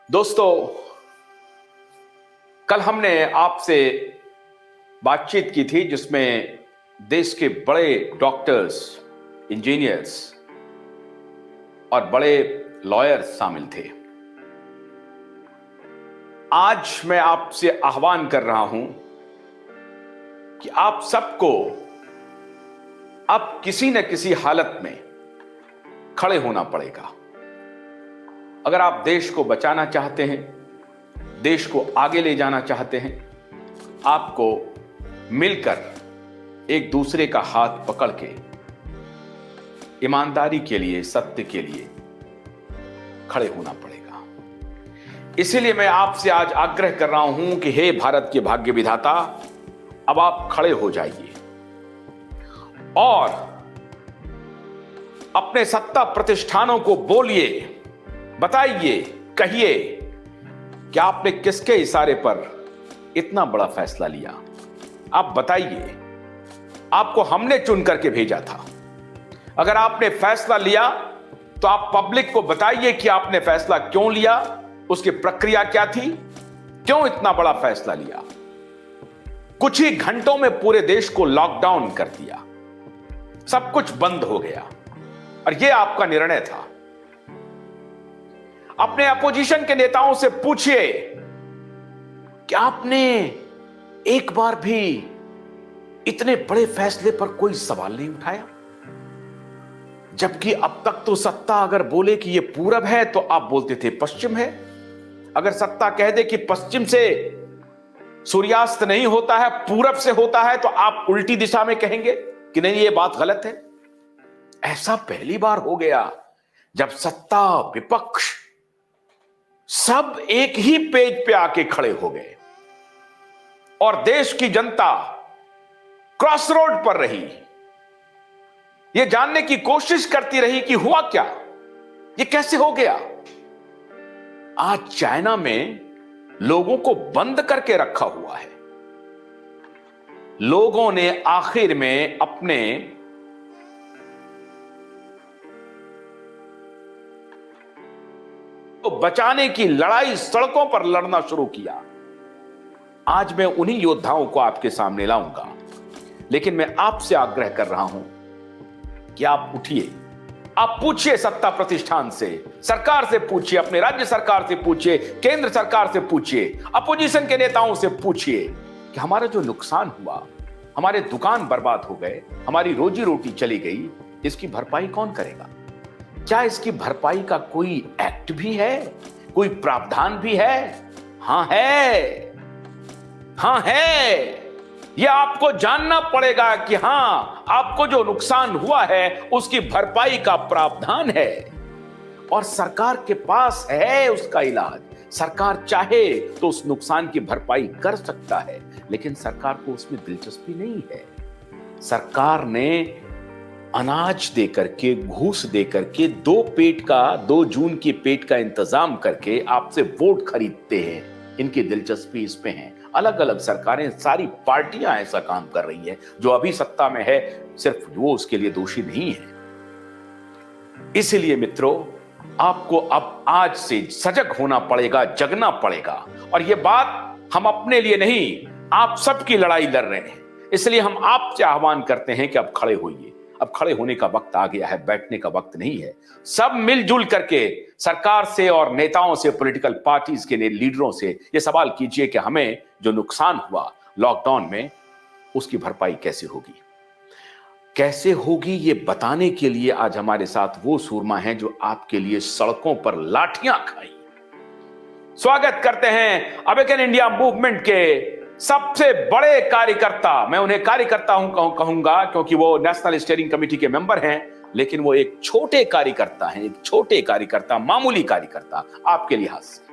दोस्तों, कल हमने आपसे बातचीत की थी जिसमें देश के बड़े डॉक्टर्स, इंजीनियर्स और बड़े लॉयर्स शामिल थे। आज मैं आपसे आह्वान कर रहा हूं कि आप सबको अब किसी न किसी हालत में खड़े होना पड़ेगा। अगर आप देश को बचाना चाहते हैं, देश को आगे ले जाना चाहते हैं, आपको मिलकर एक दूसरे का हाथ पकड़ के ईमानदारी के लिए, सत्य के लिए खड़े होना पड़ेगा। इसीलिए मैं आपसे आज आग्रह कर रहा हूं कि हे भारत के भाग्य विधाता, अब आप खड़े हो जाइए और अपने सत्ता प्रतिष्ठानों को बोलिए, बताइए, कहिए कि आपने किसके इशारे पर इतना बड़ा फैसला लिया। आप बताइए, आपको हमने चुन करके भेजा था। अगर आपने फैसला लिया तो आप पब्लिक को बताइए कि आपने फैसला क्यों लिया, उसकी प्रक्रिया क्या थी, क्यों इतना बड़ा फैसला लिया। कुछ ही घंटों में पूरे देश को लॉकडाउन कर दिया, सब कुछ बंद हो गया और यह आपका निर्णय था। अपने अपोजिशन के नेताओं से पूछिए कि आपने एक बार भी इतने बड़े फैसले पर कोई सवाल नहीं उठाया, जबकि अब तक तो सत्ता अगर बोले कि यह पूरब है तो आप बोलते थे पश्चिम है। अगर सत्ता कह दे कि पश्चिम से सूर्यास्त नहीं होता है, पूरब से होता है, तो आप उल्टी दिशा में कहेंगे कि नहीं, यह बात गलत है। ऐसा पहली बार हो गया जब सत्ता, विपक्ष सब एक ही पेज पे आके खड़े हो गए और देश की जनता क्रॉस रोड पर रही, यह जानने की कोशिश करती रही कि हुआ क्या, यह कैसे हो गया। आज चाइना में लोगों को बंद करके रखा हुआ है। लोगों ने आखिर में अपने तो बचाने की लड़ाई सड़कों पर लड़ना शुरू किया। आज मैं उन्हीं योद्धाओं को आपके सामने लाऊंगा, लेकिन मैं आपसे आग्रह कर रहा हूं कि आप उठिए, आप पूछिए सत्ता प्रतिष्ठान से, सरकार से पूछिए, अपने राज्य सरकार से पूछिए, केंद्र सरकार से पूछिए, अपोजिशन के नेताओं से पूछिए कि हमारा जो नुकसान हुआ, हमारे दुकान बर्बाद हो गए, हमारी रोजी रोटी चली गई, इसकी भरपाई कौन करेगा। क्या इसकी भरपाई का कोई एक्ट भी है, कोई प्रावधान भी है? हां है, हां है। यह आपको जानना पड़ेगा कि हां, आपको जो नुकसान हुआ है उसकी भरपाई का प्रावधान है और सरकार के पास है उसका इलाज। सरकार चाहे तो उस नुकसान की भरपाई कर सकता है, लेकिन सरकार को उसमें दिलचस्पी नहीं है। सरकार ने अनाज देकर के, घूस देकर के 2 जून के पेट का इंतजाम करके आपसे वोट खरीदते हैं। इनकी दिलचस्पी इसमें है। अलग अलग सरकारें, सारी पार्टियां ऐसा काम कर रही है। जो अभी सत्ता में है, सिर्फ वो उसके लिए दोषी नहीं है। इसलिए मित्रों, आपको अब आज से सजग होना पड़ेगा, जगना पड़ेगा। और यह बात हम अपने लिए नहीं, आप सबकी लड़ाई लड़ रहे हैं। इसलिए हम आपसे आह्वान करते हैं कि अब खड़े होइए। अब खड़े होने का वक्त आ गया है, बैठने का वक्त नहीं है। सब मिलजुल करके सरकार से और नेताओं से, पॉलिटिकल पार्टीज के लीडरों से यह सवाल कीजिए कि हमें जो नुकसान हुआ लॉकडाउन में, उसकी भरपाई कैसे होगी। कैसे होगी ये बताने के लिए आज हमारे साथ वो सूरमा हैं जो आपके लिए सड़कों पर लाठियां खाई। स्वागत करते हैं अवेकन इंडिया मूवमेंट के सबसे बड़े कार्यकर्ता। मैं उन्हें कार्यकर्ता कहूंगा क्योंकि वो नेशनल स्टीयरिंग कमेटी के मेंबर हैं, लेकिन वो एक छोटे कार्यकर्ता हैं, एक छोटे कार्यकर्ता, मामूली कार्यकर्ता आपके लिहाज से।